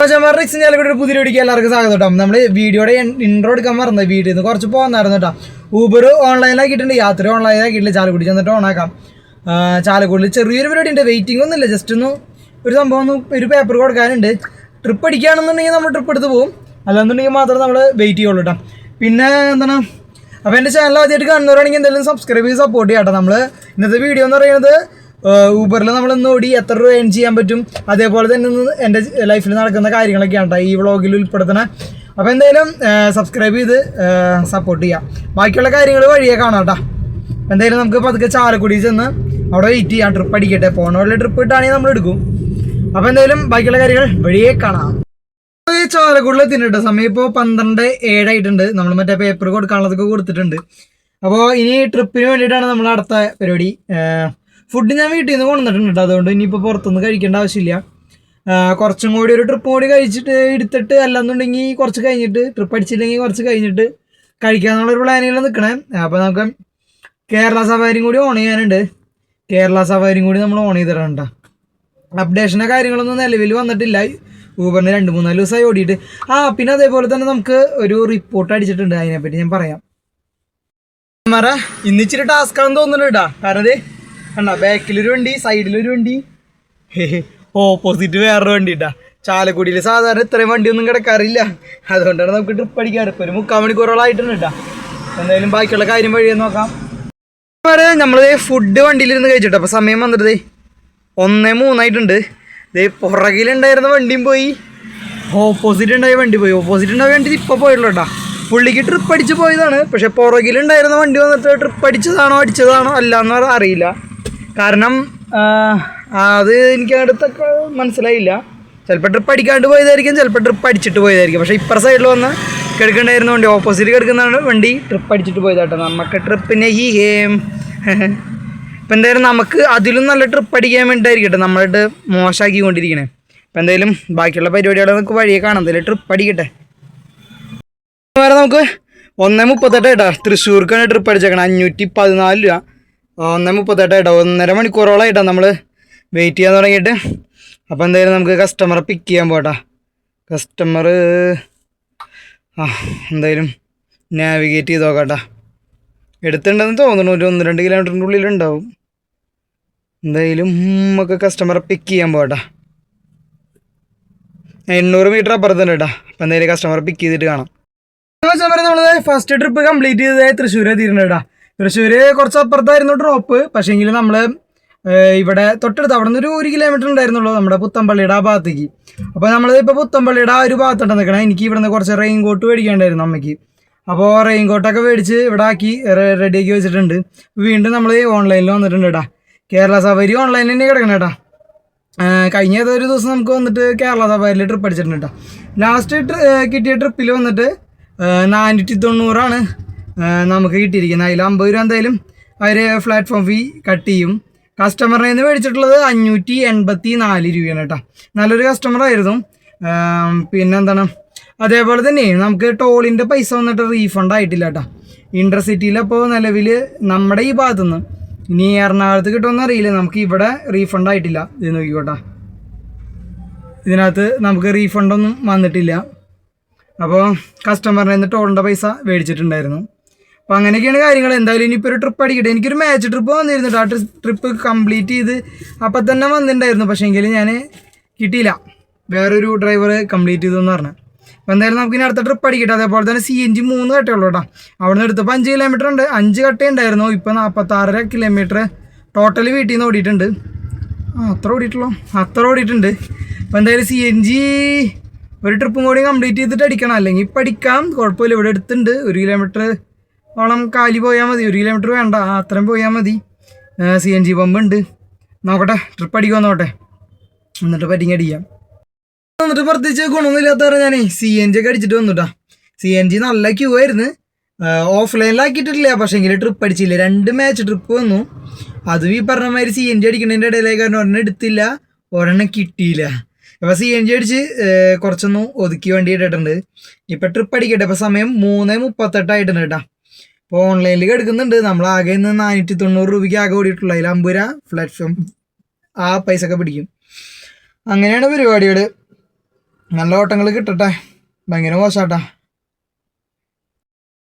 പുതിയ വീഡിയോ എല്ലാവർക്കും സ്വാഗതം കേട്ടോ. നമ്മൾ വീഡിയോയുടെ ഇൻട്രോ എടുക്കാൻ മറന്നത് വീട്ടിൽ നിന്ന് കുറച്ച് പോകുന്നായിരുന്നു കേട്ടോ. ഊബർ ഓൺലൈനാക്കിയിട്ടുണ്ട്, യാത്ര ഓൺലൈനാക്കിയിട്ടില്ല. ചാലക്കുടി ചെന്നിട്ട് ഓണാക്കാം. ചാലക്കുടിയിൽ ചെറിയൊരു പരിപാടി ഉണ്ട്, വെയിറ്റിംഗ് ഒന്നുമില്ല, ജസ്റ്റ് ഒന്ന് ഒരു സംഭവം ഒരു പേപ്പർ കൊടുക്കാനുണ്ട്. ട്രിപ്പ് അടിക്കുകയാണെന്നുണ്ടെങ്കിൽ നമ്മൾ ട്രിപ്പ് എടുത്ത് പോകും, അല്ലാന്നുണ്ടെങ്കിൽ മാത്രമേ നമ്മൾ വെയിറ്റ് ചെയ്യുള്ളൂ കേട്ടോ. പിന്നെ എന്താണ്, അപ്പോൾ എൻ്റെ ചാനൽ ആദ്യമായിട്ട് കാണുന്നവരാണെങ്കിൽ എന്തെങ്കിലും സബ്സ്ക്രൈബ് ചെയ്ത് സപ്പോർട്ട് ചെയ്യാം കേട്ടോ. നമ്മൾ ഇന്നത്തെ വീഡിയോ എന്ന് പറയുന്നത് ഊബറിൽ നമ്മളിന്ന് ഓടി എത്ര രൂപ ഏൺ ചെയ്യാൻ പറ്റും, അതേപോലെ തന്നെ എൻ്റെ ലൈഫിൽ നടക്കുന്ന കാര്യങ്ങളൊക്കെയാണ് കേട്ടോ ഈ വ്ളോഗിൽ ഉൾപ്പെടുത്തണേ. അപ്പോൾ എന്തായാലും സബ്സ്ക്രൈബ് ചെയ്ത് സപ്പോർട്ട് ചെയ്യാം. ബാക്കിയുള്ള കാര്യങ്ങൾ വഴിയെ കാണാം കേട്ടോ. എന്തായാലും നമുക്ക് പതുക്കെ ചാലക്കുടി ചെന്ന് അവിടെ വെയിറ്റ് ചെയ്യാം, ട്രിപ്പ് അടിക്കട്ടെ. പോണ വല്ല ട്രിപ്പ് കിട്ടുകയാണെങ്കിൽ നമ്മൾ എടുക്കും. അപ്പോൾ എന്തായാലും ബാക്കിയുള്ള കാര്യങ്ങൾ വഴിയെ കാണാം. ചാലക്കുടിയിൽ എത്തിയിട്ടുണ്ട്. സമയം ഇപ്പോൾ 12:07 നമ്മൾ മറ്റേ പേപ്പർ കൊടുക്കാനുള്ളതൊക്കെ കൊടുത്തിട്ടുണ്ട്. അപ്പോൾ ഇനി ട്രിപ്പിന് വേണ്ടിയിട്ടാണ് നമ്മൾ അടുത്ത പരിപാടി. ഫുഡ് ഞാൻ വീട്ടിൽ നിന്ന് കൊണ്ടുവന്നിട്ടുണ്ട് കേട്ടോ, അതുകൊണ്ട് ഇനിയിപ്പോൾ പുറത്തുനിന്ന് കഴിക്കേണ്ട ആവശ്യമില്ല. കുറച്ചും കൂടി ഒരു ട്രിപ്പ് കൂടി കഴിച്ചിട്ട് എടുത്തിട്ട്, അല്ലാന്നുണ്ടെങ്കിൽ കുറച്ച് കഴിഞ്ഞിട്ട്, ട്രിപ്പ് അടിച്ചില്ലെങ്കിൽ കുറച്ച് കഴിഞ്ഞിട്ട് കഴിക്കാമെന്നുള്ളൊരു പ്ലാനിലാണ് നിൽക്കണേ. അപ്പോൾ നമുക്ക് കേരള സഫാരിയും കൂടി ഓൺ ചെയ്യാനുണ്ട്. കേരള സഫാരിയും കൂടി നമ്മൾ ഓൺ ചെയ്തിട്ടുണ്ട്. അപ്ഡേഷൻ്റെ കാര്യങ്ങളൊന്നും നിലവിൽ വന്നിട്ടില്ല. ഊബറിന് 2-3 ദിവസമായി ഓടിയിട്ട്. പിന്നെ അതേപോലെ തന്നെ നമുക്ക് ഒരു റിപ്പോർട്ട് അടിച്ചിട്ടുണ്ട്, അതിനെപ്പറ്റി ഞാൻ പറയാം. ഇന്ന് ഇച്ചിരി ടാസ്ക് ആണെന്ന് തോന്നുന്നുണ്ട് കേട്ടോ. കാരണം കണ്ടാ, ബാക്കിലൊരു വണ്ടി, സൈഡിലൊരു വണ്ടി, ഓപ്പോസിറ്റ് വേറൊരു വണ്ടി ഇട്ടാ. ചാലക്കുടിയിൽ സാധാരണ ഇത്രയും വണ്ടിയൊന്നും കിടക്കാറില്ല, അതുകൊണ്ടാണ് നമുക്ക് ട്രിപ്പ് അടിക്കാറ്. ഇപ്പോൾ ഒരു 3/4 മണിക്കൂറോളായിട്ടുണ്ട് കേട്ടോ. എന്തായാലും ബാക്കിയുള്ള കാര്യം വഴിയെ നോക്കാം. നമ്മൾ ഫുഡ് വണ്ടിയിലിരുന്ന് കഴിച്ചിട്ടോ. അപ്പോൾ സമയം വന്നിട്ട് 1:03 പുറകിലുണ്ടായിരുന്ന വണ്ടിയും പോയി, ഓപ്പോസിറ്റ് ഉണ്ടായ വണ്ടി പോയി. ഓപ്പോസിറ്റ് ഉണ്ടായ വണ്ടി ഇപ്പോൾ പോയിട്ടുള്ളൂ കേട്ടോ. പുള്ളിക്ക് ട്രിപ്പ് അടിച്ച് പോയതാണ്. പക്ഷെ പുറകിലുണ്ടായിരുന്ന വണ്ടി വന്നിട്ട് ട്രിപ്പ് അടിച്ചതാണോ അല്ലാന്ന് അറിയില്ല. കാരണം അത് എനിക്ക് അടുത്തൊക്കെ മനസ്സിലായില്ല. ചിലപ്പോൾ ട്രിപ്പ് അടിക്കാണ്ട് പോയതായിരിക്കും, ചിലപ്പോൾ ട്രിപ്പ് അടിച്ചിട്ട് പോയതായിരിക്കും. പക്ഷേ ഇപ്പുറ സൈഡിൽ വന്ന് കിടക്കേണ്ടായിരുന്ന വണ്ടി, ഓപ്പോസിറ്റ് കിടക്കുന്ന വണ്ടി ട്രിപ്പ് അടിച്ചിട്ട് പോയതാട്ടോ. നമുക്ക് ട്രിപ്പിനെ ഈ ഗെയിം ഇപ്പം എന്തായാലും നമുക്ക് അതിലും നല്ല ട്രിപ്പ് അടിക്കാൻ വേണ്ടിയിട്ടായിരിക്കട്ടെ നമ്മളായിട്ട് മോശമാക്കിക്കൊണ്ടിരിക്കണേ. ഇപ്പം എന്തായാലും ബാക്കിയുള്ള പരിപാടികളെ നമുക്ക് വഴിയെ കാണാം. എന്തായാലും ട്രിപ്പ് അടിക്കട്ടെ. വരെ നമുക്ക് 1:38 കേട്ടോ. തൃശ്ശൂർക്കാണ് ട്രിപ്പ് അടിച്ചേക്കണം. 514 രൂപ. 1:38 കേട്ടോ. 1.5 മണിക്കൂറോളമായിട്ടാണ് നമ്മൾ വെയിറ്റ് ചെയ്യാൻ തുടങ്ങിയിട്ട്. അപ്പോൾ എന്തായാലും നമുക്ക് കസ്റ്റമറെ പിക്ക് ചെയ്യാൻ പോകട്ടോ. കസ്റ്റമർ എന്തായാലും നാവിഗേറ്റ് ചെയ്ത് നോക്കാം കേട്ടോ. എടുത്തിട്ടുണ്ടെന്ന് തോന്നുന്നു, ഒരു 1-2 കിലോമീറ്ററിൻ്റെ ഉള്ളിലുണ്ടാവും. എന്തായാലും നമുക്ക് കസ്റ്റമറെ പിക്ക് ചെയ്യാൻ പോകട്ടോ. 800 മീറ്റർ അപ്പുറത്തുണ്ട് കേട്ടോ. അപ്പോൾ എന്തായാലും കസ്റ്റമറെ പിക്ക് ചെയ്തിട്ട് കാണാം. നമ്മൾ ഫസ്റ്റ് ട്രിപ്പ് കംപ്ലീറ്റ് ചെയ്തത് തൃശ്ശൂർ എത്തിയിട്ടുണ്ട് കേട്ടോ. തൃശ്ശൂർ കുറച്ച് അപ്പുറത്തായിരുന്നു ഡ്രോപ്പ്. പക്ഷേങ്കിൽ നമ്മൾ ഇവിടെ തൊട്ടടുത്ത് അവിടെ നിന്ന് ഒരു 1 കിലോമീറ്റർ ഉണ്ടായിരുന്നുള്ളൂ നമ്മുടെ പുത്തമ്പള്ളിയുടെ ആ ഭാഗത്തേക്ക്. അപ്പോൾ നമ്മൾ ഇപ്പോൾ പുത്തമ്പള്ളിയുടെ ആ ഒരു ഭാഗത്തോട്ട് നിൽക്കണം. എനിക്ക് ഇവിടെ നിന്ന് കുറച്ച് റെയിൻ കോട്ട് മേടിക്കാണ്ടായിരുന്നു അമ്മയ്ക്ക്. അപ്പോൾ റെയിൻ കോട്ടൊക്കെ മേടിച്ച് ഇവിടെ ആക്കി റെഡിയാക്കി വെച്ചിട്ടുണ്ട്. വീണ്ടും നമ്മൾ ഓൺലൈനിൽ വന്നിട്ടുണ്ട് കേട്ടോ. കേരള സഫാരി ഓൺലൈനിൽ തന്നെ കിടക്കണം കേട്ടോ. കഴിഞ്ഞ ഒരു ദിവസം നമുക്ക് വന്നിട്ട് കേരള സഫാരിയിൽ ട്രിപ്പ് അടിച്ചിട്ടുണ്ട് കേട്ടോ. ലാസ്റ്റ് കിട്ടിയ ട്രിപ്പിൽ വന്നിട്ട് 490 നമുക്ക് കിട്ടിയിരിക്കുന്നത്. അതിൽ 50 രൂപ എന്തായാലും അവർ പ്ലാറ്റ്ഫോം ഫീ കട്ട് ചെയ്യും. കസ്റ്റമറിൽ നിന്ന് മേടിച്ചിട്ടുള്ളത് 584 രൂപയാണ് കേട്ടോ. നല്ലൊരു കസ്റ്റമറായിരുന്നു. പിന്നെന്താണ്, അതേപോലെ തന്നെ നമുക്ക് ടോളിൻ്റെ പൈസ വന്നിട്ട് റീഫണ്ട് ആയിട്ടില്ല കേട്ടോ. ഇൻ്റർസിറ്റിയിലപ്പോൾ നിലവിൽ നമ്മുടെ ഈ ഭാഗത്തുനിന്ന്, ഇനി എറണാകുളത്ത് കിട്ടുമെന്ന് അറിയില്ല, നമുക്ക് ഇവിടെ റീഫണ്ട് ആയിട്ടില്ല. ഇത് നോക്കിക്കോട്ടെ, ഇതിനകത്ത് നമുക്ക് റീഫണ്ടൊന്നും വന്നിട്ടില്ല. അപ്പോൾ കസ്റ്റമറിൽ നിന്ന് ടോളിൻ്റെ പൈസ മേടിച്ചിട്ടുണ്ടായിരുന്നു. അപ്പോൾ അങ്ങനെയൊക്കെയാണ് കാര്യങ്ങൾ. എന്തായാലും ഇനിയിപ്പോൾ ഒരു ട്രിപ്പ് അടിക്കട്ടെ. എനിക്കൊരു മാച്ച് ട്രിപ്പ് വന്നിരുന്നു. ആ ട്രിപ്പ് കംപ്ലീറ്റ് ചെയ്ത് അപ്പം തന്നെ വന്നിട്ടുണ്ടായിരുന്നു. പക്ഷേ എങ്കിലും ഞാൻ കിട്ടിയില്ല, വേറൊരു ഡ്രൈവർ കംപ്ലീറ്റ് ചെയ്തെന്ന് പറഞ്ഞു. അപ്പോൾ എന്തായാലും നമുക്ക് ഇനി അടുത്ത ട്രിപ്പ് അടിക്കട്ടെ. അതേപോലെ തന്നെ CNG 3 കട്ടയുള്ളൂ കേട്ടോ. അവിടെ നിന്ന് എടുത്തപ്പോൾ 5 കിലോമീറ്റർ ഉണ്ട്, 5 കട്ടയുണ്ടായിരുന്നു. ഇപ്പോൾ 46 കിലോമീറ്റർ ടോട്ടൽ വീട്ടിൽ നിന്ന് ഓടിയിട്ടുണ്ട്. അത്ര ഓടിയിട്ടുണ്ട്. അപ്പോൾ എന്തായാലും CNG ഒരു ട്രിപ്പും കൂടി കംപ്ലീറ്റ് ചെയ്തിട്ട് അടിക്കണം, അല്ലെങ്കിൽ ഇപ്പം അടിക്കാം, കുഴപ്പമില്ല. ഇവിടെ എടുത്തിട്ടുണ്ട്. 1 കിലോമീറ്റർ ഓളം കാലി പോയാൽ മതി. 1 കിലോമീറ്റർ വേണ്ട, അത്രയും പോയാൽ മതി. CNG പമ്പ് ഉണ്ട്. നോക്കട്ടെ, ട്രിപ്പ് അടിക്കുമോ നോക്കട്ടെ, എന്നിട്ട് പറ്റിങ്ങ അടിക്കാം. എന്നിട്ട് പ്രത്യേകിച്ച് ഗുണമൊന്നുമില്ലാത്ത ഞാൻ CNG ഒക്കെ അടിച്ചിട്ട് വന്നുട്ടാ. CNG നല്ല ക്യൂ ആയിരുന്നു. ഓഫ്ലൈനിലാക്കിയിട്ടില്ല, പക്ഷേ എങ്കിൽ ട്രിപ്പ് അടിച്ചില്ല. 2 മാച്ച് ട്രിപ്പ് വന്നു. അതും ഈ പറഞ്ഞ മാതിരി CNG അടിക്കുന്നതിൻ്റെ ഇടയിലേക്ക് ഒരെണ്ണം എടുത്തില്ല, ഒരെണ്ണം കിട്ടിയില്ല. അപ്പോൾ CNG അടിച്ച് കുറച്ചൊന്നും ഒതുക്കി വണ്ടി ഇട്ടിട്ടുണ്ട്. ഇപ്പോൾ ട്രിപ്പ് അടിക്കട്ടെ. ഇപ്പോൾ സമയം 3:38 ആയിട്ടുണ്ട് കേട്ടോ. ഇപ്പോൾ ഓൺലൈനിൽ എടുക്കുന്നുണ്ട്. നമ്മൾ ആകെ ഇന്ന് 490 രൂപയ്ക്ക് ആകെ ഓടിയിട്ടുള്ളൂ. അതിൽ 50 രൂപ പ്ലാറ്റ്ഫോം ആ പൈസ ഒക്കെ പിടിക്കും. അങ്ങനെയാണ് പരിപാടികൾ. നല്ല ഓട്ടങ്ങൾ കിട്ടട്ടെ. ഭയങ്കര മോശാട്ടാ.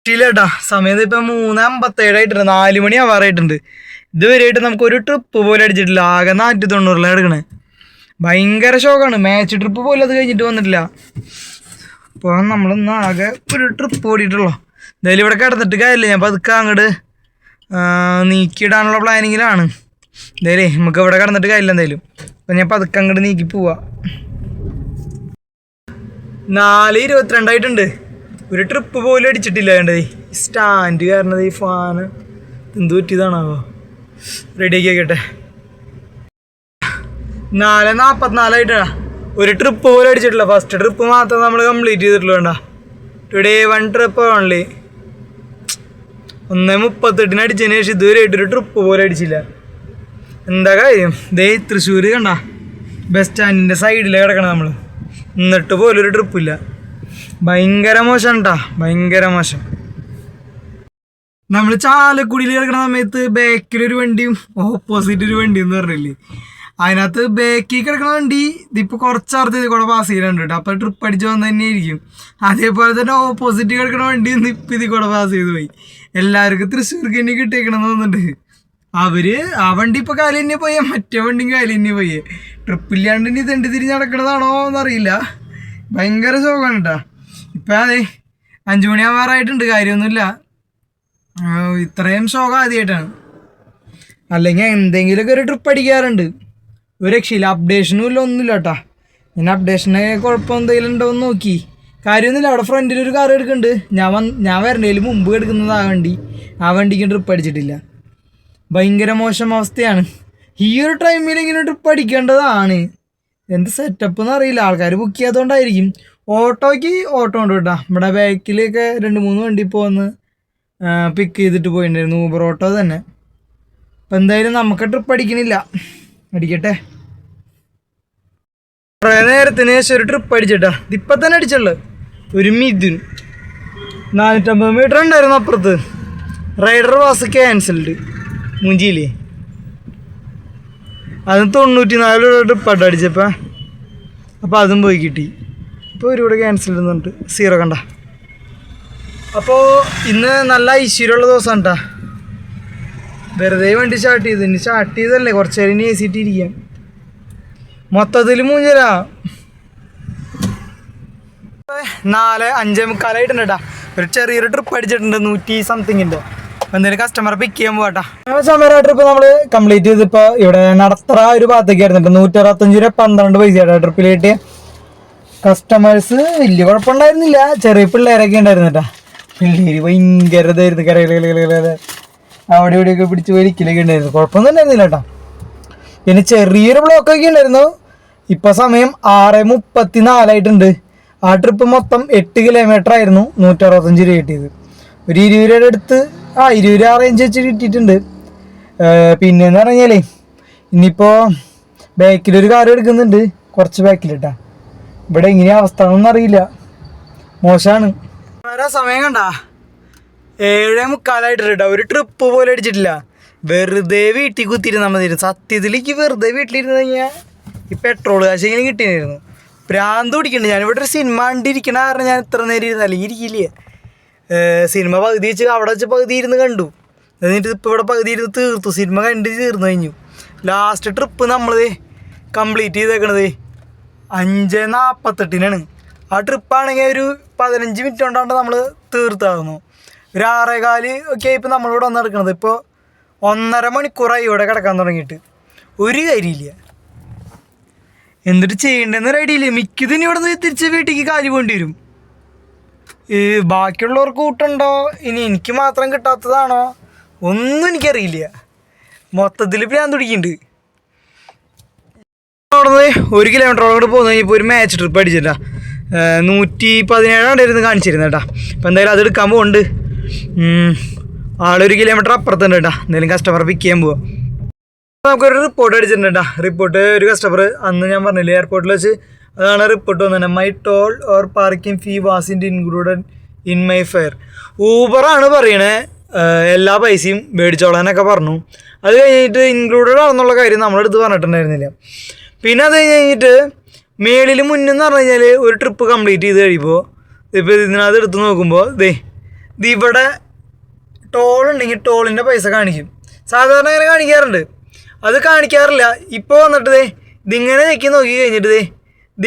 ട്ടാ സമയത്ത് ഇപ്പം 3:57 4 മണി ആവാറായിട്ടുണ്ട്. ഇതുവരെയായിട്ട് നമുക്കൊരു ട്രിപ്പ് പോലും അടിച്ചിട്ടില്ല. ആകെ 490 എടുക്കണേ. ഭയങ്കര ഷോക്കാണ്. മാച്ച് ട്രിപ്പ് പോലും അത് കഴിഞ്ഞിട്ട് വന്നിട്ടില്ല. അപ്പോൾ നമ്മളിന്ന് ആകെ ഒരു ട്രിപ്പ് ഓടിയിട്ടുള്ളൂ. എന്തായാലും ഇവിടെ കിടന്നിട്ട് കാര്യമില്ല. ഞാൻ പതുക്കെ അങ്ങോട്ട് നീക്കിയിടാനുള്ള പ്ലാനിങ്ങിലാണ്. എന്തായാലും നമുക്ക് ഇവിടെ കിടന്നിട്ട് കാര്യമില്ല എന്തായാലും. അപ്പം ഞാൻ പതുക്കെ അങ്ങോട്ട് നീക്കി പോവാ. 4:22 ഒരു ട്രിപ്പ് പോലും അടിച്ചിട്ടില്ല. വേണ്ടത് സ്റ്റാൻഡ് കാരണത് ഈ ഫാന് എന്ത് പറ്റിയതാണാവോ. റെഡിയാക്കി ആക്കട്ടെ. 4:44 ഒരു ട്രിപ്പ് പോലും അടിച്ചിട്ടില്ല. ഫസ്റ്റ് ട്രിപ്പ് മാത്രം നമ്മൾ കംപ്ലീറ്റ് ചെയ്തിട്ടുള്ളൂ. വേണ്ട ടുഡേ 1 ട്രിപ്പ് ഓൺലി. 1:38 അടിച്ചതിന് ശേഷം ഇതുവരെയായിട്ടൊരു ട്രിപ്പ് പോലും അടിച്ചില്ല. എന്താ കാര്യം? ദേ തൃശ്ശൂർ കണ്ട ബസ് സ്റ്റാൻഡിൻ്റെ സൈഡിൽ കിടക്കണം നമ്മൾ. എന്നിട്ട് പോലും ഒരു ട്രിപ്പില്ല. ഭയങ്കര മോശം കേട്ടാ, ഭയങ്കര മോശം. നമ്മൾ ചാലക്കുടിയിൽ കിടക്കുന്ന സമയത്ത് ബാക്കിലൊരു വണ്ടിയും ഓപ്പോസിറ്റ് ഒരു വണ്ടി എന്ന് പറഞ്ഞില്ലേ, അതിനകത്ത് ബാക്കിൽ കിടക്കുന്ന വണ്ടി ഇതിപ്പോൾ കുറച്ചർത്ഥം ഇത് കൂടെ പാസ് ചെയ്യാനുണ്ട് കേട്ടോ. അപ്പോൾ ട്രിപ്പ് അടിച്ച് വന്ന് തന്നെയായിരിക്കും. അതേപോലെ തന്നെ ഓപ്പോസിറ്റ് കിടക്കുന്ന വണ്ടി ഇപ്പം ഇതിൽ കൂടെ പാസ് ചെയ്ത് പോയി. എല്ലാവർക്കും തൃശ്ശൂർക്ക് തന്നെ കിട്ടിയേക്കണമെന്ന് തോന്നുന്നുണ്ട്. ആ വണ്ടി ഇപ്പോൾ കാലി തന്നെ പോയേ, മറ്റേ വണ്ടിയും കാലി തന്നെ പോയേ. ട്രിപ്പില്ലാണ്ട് ഇനി തെണ്ടി തിരിഞ്ഞ് നടക്കണതാണോ എന്നറിയില്ല. ഭയങ്കര ശോകമാണ് കേട്ടോ. ഇപ്പം അതെ 5 മണിയാവാറായിട്ടുണ്ട്. കാര്യമൊന്നുമില്ല. ഇത്രയും ശോകം ആദ്യമായിട്ടാണ്. അല്ലെങ്കിൽ എന്തെങ്കിലുമൊക്കെ ഒരു ട്രിപ്പ് അടിക്കാറുണ്ട്. ഒരു രക്ഷയില്ല. അപ്ഡേഷനും ഇല്ല, ഒന്നുമില്ല കേട്ടോ. ഞാൻ അപ്ഡേഷന് കുഴപ്പം എന്തെങ്കിലും ഉണ്ടോ എന്ന് നോക്കി. കാര്യമൊന്നുമില്ല. അവിടെ ഫ്രണ്ടിലൊരു കാർ എടുക്കുന്നുണ്ട്. ഞാൻ വരണ്ടതിൽ മുമ്പ് എടുക്കുന്നത് ആ വണ്ടി. ആ വണ്ടിക്ക് ട്രിപ്പ് അടിച്ചിട്ടില്ല. ഭയങ്കര മോശം അവസ്ഥയാണ്. ഈ ഒരു ടൈമിൽ ഇങ്ങനെ ട്രിപ്പ് അടിക്കേണ്ടതാണ്. എന്ത് സെറ്റപ്പ് എന്ന് അറിയില്ല. ആൾക്കാർ ബുക്ക് ചെയ്യാത്തതുകൊണ്ടായിരിക്കും. ഓട്ടോയ്ക്ക് ഓട്ടോ ഉണ്ട് കേട്ടോ. ഇവിടെ ബാക്കിലൊക്കെ 2-3 വണ്ടി ഇപ്പോൾ വന്ന് പിക്ക് ചെയ്തിട്ട് പോയിട്ടുണ്ടായിരുന്നു. ഊബർ ഓട്ടോ തന്നെ. അപ്പം എന്തായാലും നമുക്ക് ട്രിപ്പ് അടിക്കണില്ല. അടിക്കട്ടെ. കുറേ നേരത്തിന് ശേഷം ഒരു ട്രിപ്പ് അടിച്ചിട്ടാ. ഇതിപ്പം തന്നെ അടിച്ചുള്ളു. ഒരു മിഥുൻ 450 മീറ്റർ ഉണ്ടായിരുന്നു അപ്പുറത്ത്. Rider was cancelled. മുഞ്ചിയില്ലേ അതും 94 ട്രിപ്പാട്ടോ അടിച്ചപ്പോൾ. അപ്പോൾ അതും പോയി കിട്ടി. ഇപ്പോൾ ഒരുപാട് ക്യാൻസൽ ചെയ്യുന്നുണ്ട്. 0 കണ്ട. അപ്പോൾ ഇന്ന് നല്ല ഐശ്വര്യമുള്ള ദിവസമാണ് കേട്ടോ. വെറുതെ വണ്ടി സ്റ്റാർട്ട് ചെയ്തു. ഇനി സ്റ്റാർട്ട് ചെയ്തല്ലേ കുറച്ച് നേരം ഇനി AC ഇരിക്കാം. മൊത്തത്തിൽ 3:30 4:45 കേട്ടോ. ഒരു ചെറിയൊരു ട്രിപ്പ് അടിച്ചിട്ടുണ്ട് 100 സംതിങ്ങിൻ്റെ. അപ്പോൾ എന്തായാലും കസ്റ്റമറെ പിക്ക് ചെയ്യാൻ പോകാട്ടോ. സമര ട്രിപ്പ് നമ്മൾ കംപ്ലീറ്റ് ചെയ്തിപ്പോൾ ഇവിടെ നടത്തറ ഒരു ഭാഗത്തേക്ക് ആയിരുന്നുണ്ട്. 165 രൂപ 12 പൈസയാട്ടോ ട്രിപ്പിലായിട്ട്. കസ്റ്റമേഴ്സ് വലിയ കുഴപ്പമുണ്ടായിരുന്നില്ല. ചെറിയ പിള്ളേരൊക്കെ ഉണ്ടായിരുന്നു കേട്ടോ. പിള്ളേർ ഭയങ്കര ഇതായിരുന്നു. കരകളെ അവിടെ ഇവിടെയൊക്കെ പിടിച്ച് വലിക്കലൊക്കെ ഉണ്ടായിരുന്നു. കുഴപ്പമൊന്നും ഉണ്ടായിരുന്നില്ല കേട്ടോ. പിന്നെ ചെറിയൊരു ബ്ലോക്കൊക്കെ ഉണ്ടായിരുന്നു. ഇപ്പോൾ സമയം 6:34 ആ ട്രിപ്പ് മൊത്തം 8 കിലോമീറ്റർ ആയിരുന്നു. 165 രൂപ കിട്ടിയത്. ഒരു 20 രൂപയുടെ അടുത്ത് 20 രൂപ റേഞ്ച് വെച്ച് കിട്ടിയിട്ടുണ്ട്. പിന്നെയെന്ന് പറഞ്ഞാലേ ഇനിയിപ്പോൾ ബാക്കിലൊരു കാർ എടുക്കുന്നുണ്ട്. കുറച്ച് ബാക്കിലിട്ടാ. ഇവിടെ എങ്ങനെയാ അവസ്ഥ എന്നൊന്നും അറിയില്ല. മോശമാണ്. സമയം കണ്ട 7:45 ഒരു ട്രിപ്പ് പോലും അടിച്ചിട്ടില്ല. വെറുതെ വീട്ടിൽ കുത്തിയിരുന്നാൽ മതി. സത്യത്തിലേക്ക് വെറുതെ വീട്ടിലിരുന്ന് കഴിഞ്ഞാൽ ഈ പെട്രോൾ കാശെങ്കിലും കിട്ടിയായിരുന്നു. ഭ്രാന്ത് പിടിക്കുന്നുണ്ട്. ഞാനിവിടെ ഒരു സിനിമ കണ്ടിരിക്കണ കാരണം ഞാൻ ഇത്ര നേരം ഇരുന്ന് അല്ലെങ്കിൽ ഇരിക്കില്ലേ. സിനിമ പകുതി വെച്ച് അവിടെ വെച്ച് പകുതി ഇരുന്ന് കണ്ടു. എന്നിട്ട് ഇപ്പോൾ ഇവിടെ പകുതി ഇരുന്ന് തീർത്തു. സിനിമ കണ്ട് തീർന്നു കഴിഞ്ഞു. ലാസ്റ്റ് ട്രിപ്പ് നമ്മൾ കംപ്ലീറ്റ് ചെയ്തേക്കണത് 5:48 ആ ട്രിപ്പാണെങ്കിൽ ഒരു 15 മിനിറ്റ് കൊണ്ടാണ് നമ്മൾ തീർത്താകുന്നു. ഒരു 6:15 ഒക്കെ ഇപ്പോൾ നമ്മളിവിടെ വന്ന് നടക്കുന്നത്. ഇപ്പോൾ 1.5 മണിക്കൂറായി ഇവിടെ കിടക്കാൻ തുടങ്ങിയിട്ട്. ഒരു കാര്യമില്ല. എന്നിട്ട് ചെയ്യേണ്ടതെന്ന് ഒരു ഐഡിയ ഇല്ല. മിക്കതിന് ഇവിടെ നിന്ന് തിരിച്ച് വീട്ടിലേക്ക് കാലി പോകേണ്ടി വരും. ബാക്കിയുള്ളവർക്ക് കൂട്ടുണ്ടോ ഇനി എനിക്ക് മാത്രം കിട്ടാത്തതാണോ ഒന്നും എനിക്കറിയില്ല. മൊത്തത്തിൽ ഭ്രാന്ത് പിടിക്കുന്നുണ്ട്. അവിടെ നിന്ന് 1 കിലോമീറ്ററോളം കൂടെ പോകുന്ന കഴിഞ്ഞപ്പോൾ ഒരു മാച്ച് ട്രിപ്പ് അടിച്ചിട്ടാ. 117 കാണിച്ചിരുന്നു കേട്ടോ. അപ്പോൾ എന്തായാലും അത് എടുക്കാൻ പോകുന്നുണ്ട്. ആളൊരു കിലോമീറ്റർ അപ്പുറത്തുണ്ട് കേട്ടോ. എന്തായാലും കസ്റ്റമറെ പിക്ക് ചെയ്യാൻ പോവാം. നമുക്കൊരു റിപ്പോർട്ട് അടിച്ചിട്ടുണ്ട് കേട്ടോ. റിപ്പോർട്ട് ഒരു കസ്റ്റമർ അന്ന് ഞാൻ പറഞ്ഞില്ലേ എയർപോർട്ടിൽ വെച്ച്, അതാണ് റിപ്പോർട്ട് വന്നത്. My toll or parking fee was included in my fare. ഊബറാണ് പറയണേ എല്ലാ പൈസയും മേടിച്ചോളാനൊക്കെ പറഞ്ഞു. അത് കഴിഞ്ഞിട്ട് ഇൻക്ലൂഡഡ് ആണെന്നുള്ള കാര്യം നമ്മളെടുത്ത് പറഞ്ഞിട്ടുണ്ടായിരുന്നില്ല. പിന്നെ അത് കഴിഞ്ഞിട്ട് മേളിൽ മുന്നെന്ന് പറഞ്ഞു കഴിഞ്ഞാൽ ഒരു ട്രിപ്പ് കംപ്ലീറ്റ് ചെയ്ത് കഴിയുമ്പോൾ ഇപ്പോൾ ഇതിനകത്ത് എടുത്ത് നോക്കുമ്പോൾ ഇവിടെ ടോൾ ഉണ്ടെങ്കിൽ ടോളിൻ്റെ പൈസ കാണിക്കും. സാധാരണ അങ്ങനെ കാണിക്കാറുണ്ട്. അത് കാണിക്കാറില്ല. ഇപ്പോൾ വന്നിട്ട് ഇതിങ്ങനെ നോക്കി കഴിഞ്ഞിട്ട്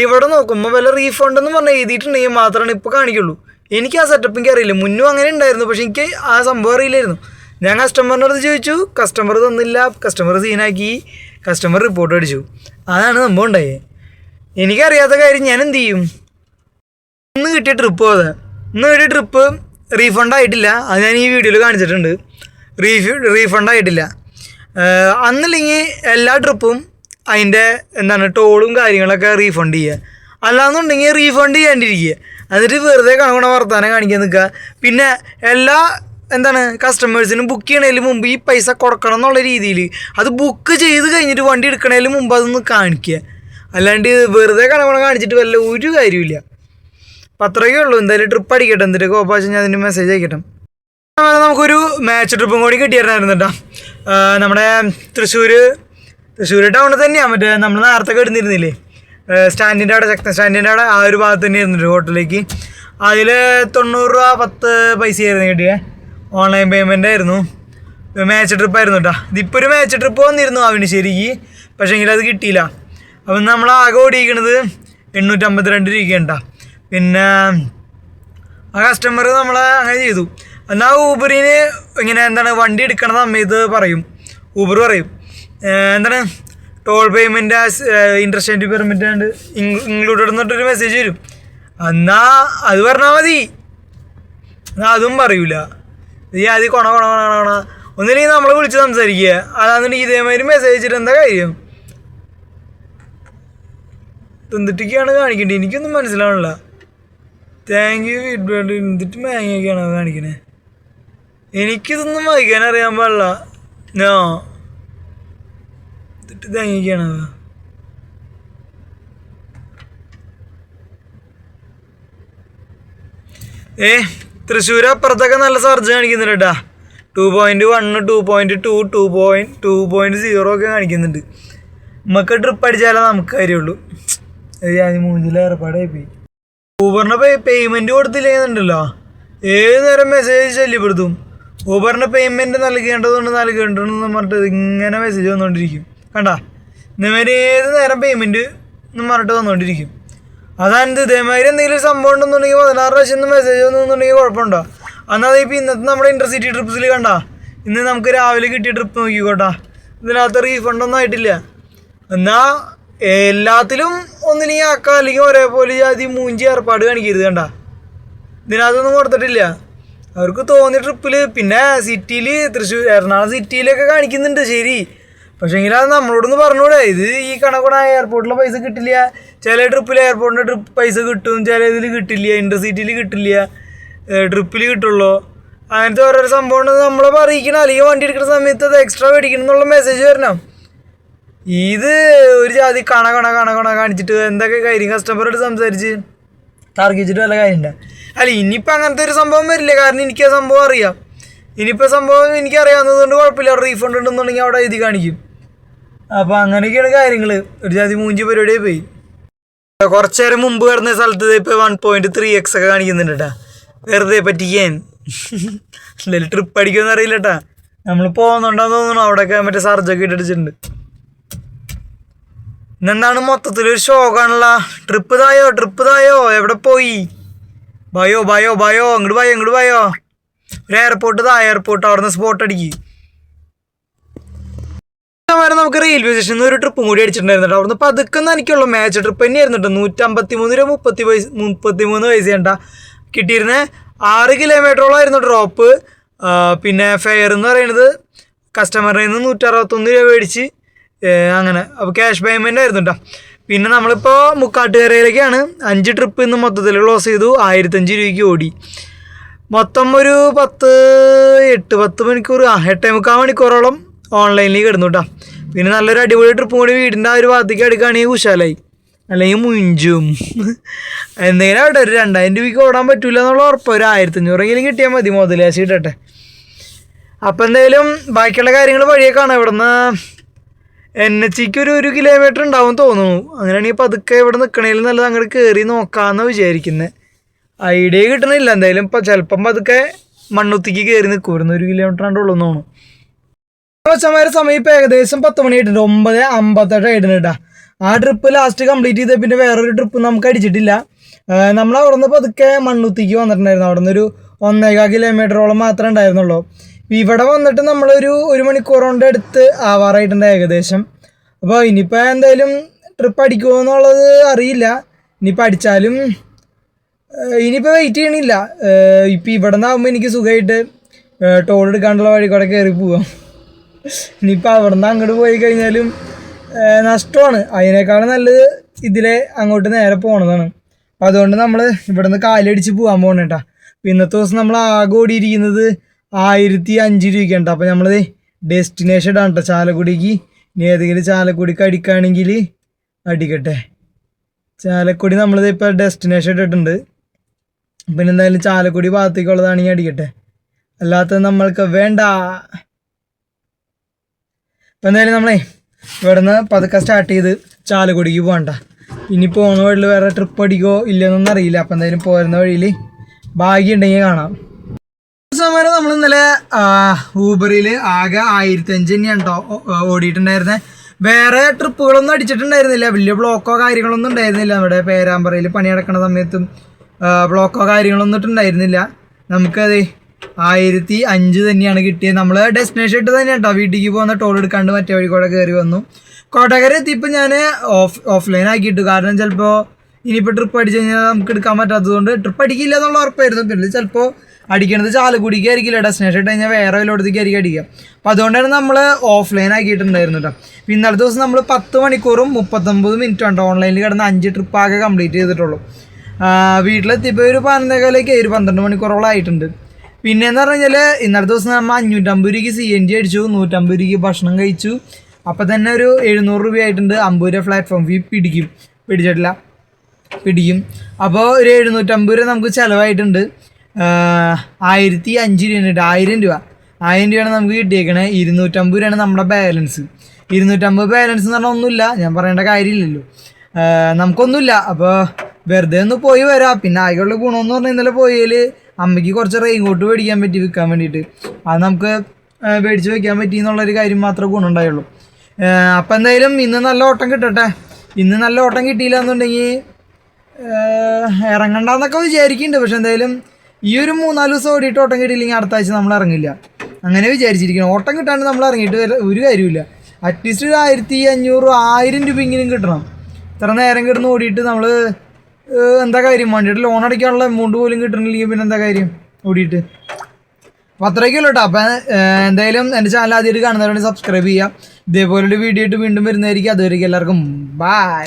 ഇവിടെ നോക്കുമ്പോൾ വല്ല റീഫണ്ട് എന്ന് പറഞ്ഞ് എഴുതിയിട്ടുണ്ടെങ്കിൽ മാത്രമാണ് ഇപ്പോൾ കാണിക്കുള്ളൂ. എനിക്ക് ആ സെറ്റപ്പ് എനിക്ക് അറിയില്ല. മുന്നും അങ്ങനെ ഉണ്ടായിരുന്നു, പക്ഷെ എനിക്ക് ആ സംഭവം അറിയില്ലായിരുന്നു. ഞാൻ കസ്റ്റമറിൻ്റെ അടുത്ത് ചോദിച്ചു, കസ്റ്റമർ തന്നില്ല, കസ്റ്റമർ സീനാക്കി, കസ്റ്റമർ റിപ്പോർട്ട് അടിച്ചു. അതാണ് സംഭവം ഉണ്ടായത്. എനിക്കറിയാത്ത കാര്യം ഞാൻ എന്ത് ചെയ്യും? ഇന്ന് കിട്ടിയ ട്രിപ്പ് റീഫണ്ട് ആയിട്ടില്ല. അത് ഞാൻ ഈ വീഡിയോയിൽ കാണിച്ചിട്ടുണ്ട്. റീഫണ്ട് ആയിട്ടില്ല. അന്നില്ലെങ്കിൽ എല്ലാ ട്രിപ്പും അതിൻ്റെ ടോളും കാര്യങ്ങളൊക്കെ റീഫണ്ട് ചെയ്യുക. അല്ലാന്നുണ്ടെങ്കിൽ റീഫണ്ട് ചെയ്യാണ്ടിരിക്കുക. എന്നിട്ട് വെറുതെ കണക്കണ വർത്താനം കാണിക്കാൻ നിൽക്കുക. പിന്നെ എല്ലാ കസ്റ്റമേഴ്സിനും ബുക്ക് ചെയ്യണതിന് മുമ്പ് ഈ പൈസ കൊടുക്കണം എന്നുള്ള രീതിയിൽ അത് ബുക്ക് ചെയ്ത് കഴിഞ്ഞിട്ട് വണ്ടി എടുക്കണതിന് മുമ്പ് അതൊന്ന് കാണിക്കുക. അല്ലാണ്ട് വെറുതെ കണക്കണ കാണിച്ചിട്ട് വല്ല ഒരു കാര്യമില്ല. അപ്പം അത്രയൊക്കെ ഉള്ളൂ. എന്തായാലും ട്രിപ്പ് അടിക്കട്ടെ. എന്തിട്ട് കോപ്പാച്ച ഞാൻ അതിന് മെസ്സേജ് അയക്കട്ടെ. നമുക്കൊരു മാച്ച് ട്രിപ്പും കൂടി കിട്ടിയിട്ടുണ്ടായിരുന്നു കേട്ടോ. നമ്മുടെ തൃശ്ശൂർ ടൗണിൽ തന്നെയാണ്. മറ്റേ നമ്മൾ നേരത്തെ കിടന്നിരുന്നില്ലേ സ്റ്റാൻഡിൻ്റെ അവിടെ, ശക്തൻ സ്റ്റാൻഡിൻ്റെ അവിടെ, ആ ഒരു ഭാഗത്ത് തന്നെ ഇരുന്നിട്ട് ഹോട്ടലിലേക്ക്. അതിൽ 90 രൂപ 10 പൈസയായിരുന്നു കിട്ടിയേ. ഓൺലൈൻ പേയ്മെൻ്റ് ആയിരുന്നു. മാച്ച് ട്രിപ്പായിരുന്നു കേട്ടോ. ഇതിപ്പോൾ ഒരു മാച്ച് ട്രിപ്പ് വന്നിരുന്നു അവനിശ്ശേരിക്ക്, പക്ഷേ എങ്കിൽ അത് കിട്ടിയില്ല. അപ്പം നമ്മൾ ആകെ ഓടിയിരിക്കണത് 852 രൂപയ്ക്കുണ്ടാ. പിന്നെ ആ കസ്റ്റമർ നമ്മളെ അങ്ങനെ ചെയ്തു. എന്നാൽ ഊബറിന് ഇങ്ങനെ വണ്ടി എടുക്കണ സമയത്ത് ഊബർ പറയും ടോൾ പേയ്മെൻറ്റ് ഇൻട്രസ്റ്റ് പെർമിറ്റ് ആണ്ട് ഇൻക്ലൂഡഡ് എന്നിട്ടൊരു മെസ്സേജ് വരും. എന്നാൽ അത് പറഞ്ഞാൽ മതി. എന്നാൽ അതും പറയൂല. ഈ ആദ്യം കൊണ ഒന്നില്ലെങ്കിൽ നമ്മളെ വിളിച്ച് സംസാരിക്കുക. അതാണെന്നുണ്ടെങ്കിൽ ഇതേമാതിരി മെസ്സേജ് അയച്ചിട്ട് എന്താ കാര്യം? എന്തിട്ടൊക്കെയാണ് കാണിക്കേണ്ടത്? എനിക്കൊന്നും മനസ്സിലാവണില്ല. Thank you feedback. എന്തിട്ട് മാങ്ങയൊക്കെയാണോ കാണിക്കണേ? എനിക്കിതൊന്നും വായിക്കാൻ അറിയാൻ പാടില്ല. എന്നിട്ട് താങ്ങിയൊക്കെയാണോ? തൃശ്ശൂർ അപ്പുറത്തൊക്കെ നല്ല സർജ് കാണിക്കുന്നുണ്ട് കേട്ടാ. 2.1, 2.2, 2.0 ഒക്കെ കാണിക്കുന്നുണ്ട്. നമുക്ക് ട്രിപ്പ് അടിച്ചാലേ നമുക്ക് കാര്യമുള്ളൂ. ഞാൻ മൂന്നിൽ ഏർപ്പാടായി പോയി. ഊബറിൻ്റെ പേയ്മെൻറ്റ് കൊടുത്തില്ലേന്നുണ്ടല്ലോ, ഏത് നേരം മെസ്സേജ് ശല്യപ്പെടുത്തും. ഊബറിൻ്റെ പേയ്മെൻറ്റ് നൽകേണ്ടതുണ്ടെന്ന് പറഞ്ഞിട്ട് ഇങ്ങനെ മെസ്സേജ് വന്നുകൊണ്ടിരിക്കും. കണ്ടാ, ഇതേമാതിരി ഏത് നേരം പേയ്മെൻറ്റ് എന്ന് പറഞ്ഞിട്ട് വന്നുകൊണ്ടിരിക്കും. അതായത് ഇതേമാതിരി എന്തെങ്കിലും സംഭവം ഉണ്ടെന്നുണ്ടെങ്കിൽ 16 പ്രാവശ്യം മെസ്സേജ് വന്നുണ്ടെങ്കിൽ കുഴപ്പമുണ്ടോ? എന്നാൽ ഇപ്പോൾ ഇന്നത്തെ നമ്മുടെ ഇൻ്റർസിറ്റി ട്രിപ്സിൽ കണ്ടാ, ഇന്ന് നമുക്ക് രാവിലെ കിട്ടിയ ട്രിപ്പ് നോക്കിക്കോട്ടാ, ഇതിനകത്ത് റീഫണ്ടൊന്നും ആയിട്ടില്ല. എന്നാൽ എല്ലാത്തിലും ഒന്നില്ലെങ്കിൽ ആക്കാം, അല്ലെങ്കിൽ ഒരേപോലെ ജാതി മൂഞ്ചി ഏർപ്പാട് കാണിക്കരുത്. കണ്ട, ഇതിനകത്തൊന്നും കൊടുത്തിട്ടില്ല. അവർക്ക് തോന്നിയ ട്രിപ്പിൽ പിന്നെ സിറ്റിയിൽ എറണാകുളം സിറ്റിയിലൊക്കെ കാണിക്കുന്നുണ്ട് ശരി. പക്ഷേ എങ്കിൽ അത് നമ്മളോടൊന്ന് പറഞ്ഞൂടെ, ഇത് ഈ കണക്കൂടെ എയർപോർട്ടിലെ പൈസ കിട്ടില്ല. ചില ട്രിപ്പിൽ എയർപോർട്ടിൻ്റെ ട്രിപ്പ് പൈസ കിട്ടും, ചില ഇതിൽ കിട്ടില്ല, ഇൻ്റർസിറ്റിയിൽ കിട്ടില്ല, ട്രിപ്പിൽ കിട്ടുള്ളൂ. അങ്ങനത്തെ ഓരോരോ സംഭവം ഉണ്ടെന്ന് നമ്മളെ അറിയിക്കണം. അല്ലെങ്കിൽ വണ്ടി എടുക്കുന്ന സമയത്ത് അത് എക്സ്ട്രാ മേടിക്കണം എന്നുള്ള മെസ്സേജ് വരണം. ഇത് ഒരു ജാതി കണ കാണിച്ചിട്ട് എന്തൊക്കെ കാര്യം കസ്റ്റമറോട് സംസാരിച്ച് തർക്കിച്ചിട്ട് വല്ല കാര്യമുണ്ട്? അല്ല, ഇനിയിപ്പോൾ അങ്ങനത്തെ ഒരു സംഭവം വരില്ല. കാരണം എനിക്ക് ആ സംഭവം അറിയാം. ഇനിയിപ്പോൾ സംഭവം എനിക്കറിയാവുന്നതുകൊണ്ട് കുഴപ്പമില്ല. റീഫണ്ട് ഉണ്ടെന്നുണ്ടെങ്കിൽ അവിടെ എഴുതി കാണിക്കും. അപ്പോൾ അങ്ങനെയൊക്കെയാണ് കാര്യങ്ങൾ. ഒരു ജാതി മൂഞ്ചി പരിപാടിയായി പോയി. കുറച്ച് നേരം മുമ്പ് കിടന്ന സ്ഥലത്ത് ഇപ്പോൾ 1.3x ഒക്കെ കാണിക്കുന്നുണ്ട് കേട്ടാ. വെറുതെ പറ്റിക്കാൻ. എന്തായാലും ട്രിപ്പ് അടിക്കുമെന്ന് അറിയില്ല കേട്ടാ. നമ്മൾ പോകുന്നുണ്ടോയെന്ന് തോന്നുന്നു. അവിടെയൊക്കെ മറ്റേ സർജൊക്കെ ഇട്ടിട്ടുണ്ട്. ഇന്നെന്താണ് മൊത്തത്തിലൊരു ഷോക്കാണല്ല. ട്രിപ്പ് തായോ എവിടെ പോയി? ഭയോ ഇങ്ങോട്ട് ഭയോ ഒരു എയർപോർട്ട് അവിടെ നിന്ന് സ്പോട്ട് അടിക്ക്. നമുക്ക് റെയിൽവേ സ്റ്റേഷനിൽ ഒരു ട്രിപ്പും കൂടി അടിച്ചിട്ടുണ്ടായിരുന്നു. അവിടുന്ന് പതുക്കെ എനിക്കുള്ള മാച്ച് ട്രിപ്പ് തന്നെയായിരുന്നു കേട്ടോ. 153 രൂപ 33 പൈസ ഉണ്ടാ കിട്ടിയിരുന്നേ. 6 കിലോമീറ്ററോളമായിരുന്നു ഡ്രോപ്പ്. പിന്നെ ഫെയർ എന്ന് പറയുന്നത് കസ്റ്റമറിൽ നിന്ന് 161 രൂപ മേടിച്ച് അങ്ങനെ. അപ്പോൾ ക്യാഷ് പേയ്മെൻ്റ് ആയിരുന്നു കേട്ടോ. പിന്നെ നമ്മളിപ്പോൾ മുക്കാട്ടുകരയിലേക്കാണ്. 5 ട്രിപ്പ് ഇന്ന് മൊത്തത്തിൽ ക്ലോസ് ചെയ്തു. 1005 രൂപയ്ക്ക് ഓടി. മൊത്തം ഒരു 10 മണിക്കൂർ 8.25 മണിക്കൂറോളം ഓൺലൈനിൽ കിടന്നു കേട്ടോ. പിന്നെ നല്ലൊരു അടിപൊളി ട്രിപ്പും കൂടി വീടിൻ്റെ ആ ഒരു ഭാഗത്തേക്ക് എടുക്കുകയാണെങ്കിൽ കുശാലായി. അല്ലെങ്കിൽ മുഞ്ചും എന്തെങ്കിലും ആവട്ടെ. ഒരു 2000 രൂപയ്ക്ക് ഓടാൻ പറ്റില്ല എന്നുള്ള ഉറപ്പ്. ഒരു 1500 കിട്ടിയാൽ മതി. മുതലാശി കിട്ടട്ടെ. അപ്പം എന്തായാലും ബാക്കിയുള്ള കാര്യങ്ങൾ വഴിയെ കാണാം. ഇവിടുന്ന് NH-ക്ക് ഒരു കിലോമീറ്റർ ഉണ്ടാവും തോന്നുന്നു. അങ്ങനെയാണെങ്കിൽ പതുക്കെ ഇവിടെ നിൽക്കണേലും നല്ലത് അങ്ങോട്ട് കയറി നോക്കാമെന്ന് വിചാരിക്കുന്നത്. ഐഡിയ കിട്ടണില്ല. എന്തായാലും ഇപ്പം ചിലപ്പം പതുക്കെ മണ്ണുത്തിക്ക് കയറി നിൽക്കുമായിരുന്നു. 1 കിലോമീറ്റർ ആണ്ടുള്ളൂ എന്ന് തോന്നുന്നു. സമയം ഇപ്പം ഏകദേശം 10 മണി ആയിട്ടുണ്ട്. 9:58 ആയിട്ടുണ്ട് കേട്ടോ. ആ ട്രിപ്പ് ലാസ്റ്റ് കംപ്ലീറ്റ് ചെയ്ത പിന്നെ വേറൊരു ട്രിപ്പ് നമുക്ക് അടിച്ചിട്ടില്ല. നമ്മൾ അവിടെ നിന്ന് പതുക്കെ മണ്ണുത്തിക്ക് വന്നിട്ടുണ്ടായിരുന്നു. അവിടെ നിന്നൊരു 1.25 കിലോമീറ്ററോളം മാത്രമേ ഉണ്ടായിരുന്നുള്ളൂ. ഇവിടെ വന്നിട്ട് നമ്മളൊരു 1 മണിക്കൂർ കൊണ്ട് അടുത്ത് ആവാറായിട്ടുണ്ട് ഏകദേശം. അപ്പോൾ ഇനിയിപ്പോൾ എന്തായാലും ട്രിപ്പ് അടിക്കുമോ എന്നുള്ളത് അറിയില്ല. ഇനിയിപ്പോൾ അടിച്ചാലും ഇനിയിപ്പോൾ വെയിറ്റ് ചെയ്യണില്ല. ഇപ്പം ഇവിടെ നിന്നാകുമ്പോൾ എനിക്ക് സുഖമായിട്ട് ടോൾ എടുക്കാണ്ടുള്ള വഴി കൂടെ കയറി പോവാം. ഇനിയിപ്പോൾ അവിടെ നിന്ന് അങ്ങോട്ട് പോയി കഴിഞ്ഞാലും നഷ്ടമാണ്. അതിനേക്കാളും നല്ലത് ഇതിലെ അങ്ങോട്ട് നേരെ പോകണതാണ്. അപ്പോൾ അതുകൊണ്ട് നമ്മൾ ഇവിടെ നിന്ന് കാലടിച്ച് പോകാൻ പോകണം കേട്ടോ. ഇന്നത്തെ ദിവസം നമ്മൾ ആകെ ഓടിയിരിക്കുന്നത് 1005 രൂപയ്ക്കുണ്ട്. അപ്പോൾ നമ്മൾ ഡെസ്റ്റിനേഷൻ ഇടാണ് കേട്ടോ ചാലക്കുടിക്ക്. ഇനി ഏതെങ്കിലും ചാലക്കുടിക്ക് അടിക്കുകയാണെങ്കിൽ അടിക്കട്ടെ. ചാലക്കുടി നമ്മളിത് ഇപ്പോൾ ഡെസ്റ്റിനേഷൻ ഇട്ടിട്ടുണ്ട്. പിന്നെ എന്തായാലും ചാലക്കുടി ഭാഗത്തേക്കുള്ളതാണെങ്കിൽ അടിക്കട്ടെ, അല്ലാത്തത് നമ്മൾക്ക് വേണ്ട. അപ്പം എന്തായാലും നമ്മളെ ഇവിടെ നിന്ന് പതുക്കെ സ്റ്റാർട്ട് ചെയ്ത് ചാലക്കുടിക്ക് പോകണ്ട. ഇനി പോകുന്ന വഴിയിൽ വേറെ ട്രിപ്പ് അടിക്കോ ഇല്ലയെന്നൊന്നും അറിയില്ല. അപ്പം എന്തായാലും പോരുന്ന വഴിയിൽ ഭാഗ്യം ഉണ്ടെങ്കിൽ കാണാം. സമയം നമ്മൾ ഇന്നലെ ഊബറിൽ ആകെ 1005 തന്നെയാണ് കേട്ടോ ഓടിയിട്ടുണ്ടായിരുന്നത്. വേറെ ട്രിപ്പുകളൊന്നും അടിച്ചിട്ടുണ്ടായിരുന്നില്ല. വലിയ ബ്ലോക്കോ കാര്യങ്ങളൊന്നും ഉണ്ടായിരുന്നില്ല. നമ്മുടെ പേരാമ്പ്രയിൽ പണി നടക്കുന്ന സമയത്തും ബ്ലോക്കോ കാര്യങ്ങളൊന്നും ഇട്ടുണ്ടായിരുന്നില്ല. നമുക്കത് 1005 തന്നെയാണ് കിട്ടിയത്. നമ്മൾ ഡെസ്റ്റിനേഷൻ ഇട്ട് തന്നെയാണ് കേട്ടോ വീട്ടിലേക്ക് പോകുന്ന ടോൾ എടുക്കാണ്ട് മറ്റേ വഴി കൂടെ കയറി വന്നു. കോട്ടക്കര എത്തിയപ്പോൾ ഞാൻ ഓഫ്ലൈൻ ആക്കിയിട്ടു. കാരണം ചിലപ്പോൾ ഇനിയിപ്പോൾ ട്രിപ്പ് അടിച്ച് കഴിഞ്ഞാൽ നമുക്ക് എടുക്കാൻ പറ്റാത്തതുകൊണ്ട് ട്രിപ്പ് അടിക്കില്ല എന്നുള്ള ഉറപ്പായിരുന്നു. പിന്നെ ചിലപ്പോൾ അടിക്കണത് ചാലക്കുടിക്ക് ആയിരിക്കില്ല, ഡെസ്റ്റിനേഷൻ ഇട്ട് കഴിഞ്ഞാൽ വേറെ വല്ലയിടത്തേക്ക് ആയിരിക്കും അടിക്കുക. അപ്പോൾ അതുകൊണ്ടാണ് നമ്മൾ ഓഫ്ലൈൻ ആക്കിയിട്ടുണ്ടായിരുന്നു കേട്ടോ. പിന്നെ ഇന്നത്തെ ദിവസം നമ്മൾ 10 മണിക്കൂറും 39 മിനിറ്റും ഉണ്ട് ഓൺലൈനിൽ കിടന്ന് 5 ട്രിപ്പ് ആകെ കംപ്ലീറ്റ് ചെയ്തിട്ടുള്ളൂ. വീട്ടിലെത്തിയപ്പോൾ ഒരു 11:15 ഒരു 12 മണിക്കൂറോളം ആയിട്ടുണ്ട്. പിന്നെയെന്ന് പറഞ്ഞു കഴിഞ്ഞാൽ ഇന്നത്തെ ദിവസം നമ്മൾ 550 രൂപയ്ക്ക് CNG അടിച്ചു, 150 രൂപയ്ക്ക് ഭക്ഷണം കഴിച്ചു. അപ്പോൾ തന്നെ ഒരു 700 രൂപ ആയിട്ടുണ്ട്. 50 രൂപ പ്ലാറ്റ്ഫോം ഫീ പിടിക്കും. അപ്പോൾ ഒരു 750 രൂപ നമുക്ക് ചിലവായിട്ടുണ്ട്. 1005 രൂപ 1000 രൂപയാണ് നമുക്ക് കിട്ടിയേക്കണേ. 250 രൂപയാണ് നമ്മുടെ ബാലൻസ്. 250 ബാലൻസ് എന്ന് പറഞ്ഞാൽ ഒന്നുമില്ല, ഞാൻ പറയേണ്ട കാര്യമില്ലല്ലോ, നമുക്കൊന്നുമില്ല. അപ്പോൾ വെറുതെ ഒന്ന് പോയി വരാം. പിന്നെ ആകെയുള്ള ഗുണമെന്ന് പറഞ്ഞാൽ ഇന്നലെ പോയാൽ അമ്മയ്ക്ക് കുറച്ച് റെയിൻകോട്ട് മേടിക്കാൻ പറ്റി വിൽക്കാൻ വേണ്ടിയിട്ട്. അത് നമുക്ക് മേടിച്ച് വയ്ക്കാൻ പറ്റി എന്നുള്ളൊരു കാര്യം മാത്രമേ ഗുണമുണ്ടായുള്ളൂ. അപ്പം എന്തായാലും ഇന്ന് നല്ല ഓട്ടം കിട്ടട്ടെ. ഇന്ന് നല്ല ഓട്ടം കിട്ടിയില്ല എന്നുണ്ടെങ്കിൽ ഇറങ്ങണ്ടെന്നൊക്കെ വിചാരിക്കുന്നുണ്ട്. പക്ഷെ എന്തായാലും ഈ ഒരു 3-4 ദിവസം ഓടിയിട്ട് ഓട്ടം കിട്ടിയില്ലെങ്കിൽ അടുത്ത ആഴ്ച നമ്മൾ ഇറങ്ങില്ല, അങ്ങനെ വിചാരിച്ചിരിക്കണം. ഓട്ടം കിട്ടാണ്ട് നമ്മൾ ഇറങ്ങിയിട്ട് ഒരു കാര്യമില്ല. അറ്റ്ലീസ്റ്റ് ഒരു 1500-1000 രൂപയെങ്കിലും കിട്ടണം. ഇത്ര നേരം കിടന്ന് ഓടിയിട്ട് നമ്മൾ എന്താ കാര്യം? വേണ്ടിയിട്ട് ലോൺ അടയ്ക്കാനുള്ള എമൗണ്ട് പോലും കിട്ടണില്ലെങ്കിൽ പിന്നെ എന്താ കാര്യം ഓടിയിട്ട്? അപ്പോൾ അത്രയ്ക്കുള്ളൂ കേട്ടോ. അപ്പം എന്തായാലും എൻ്റെ ചാനൽ ആദ്യമായിട്ട് കാണുന്നവരുണ്ടെങ്കിൽ സബ്സ്ക്രൈബ് ചെയ്യുക. ഇതേപോലൊരു വീഡിയോ ആയിട്ട് വീണ്ടും വരുന്നതായിരിക്കും. അതുവരെയ്ക്കും എല്ലാവർക്കും ബൈ.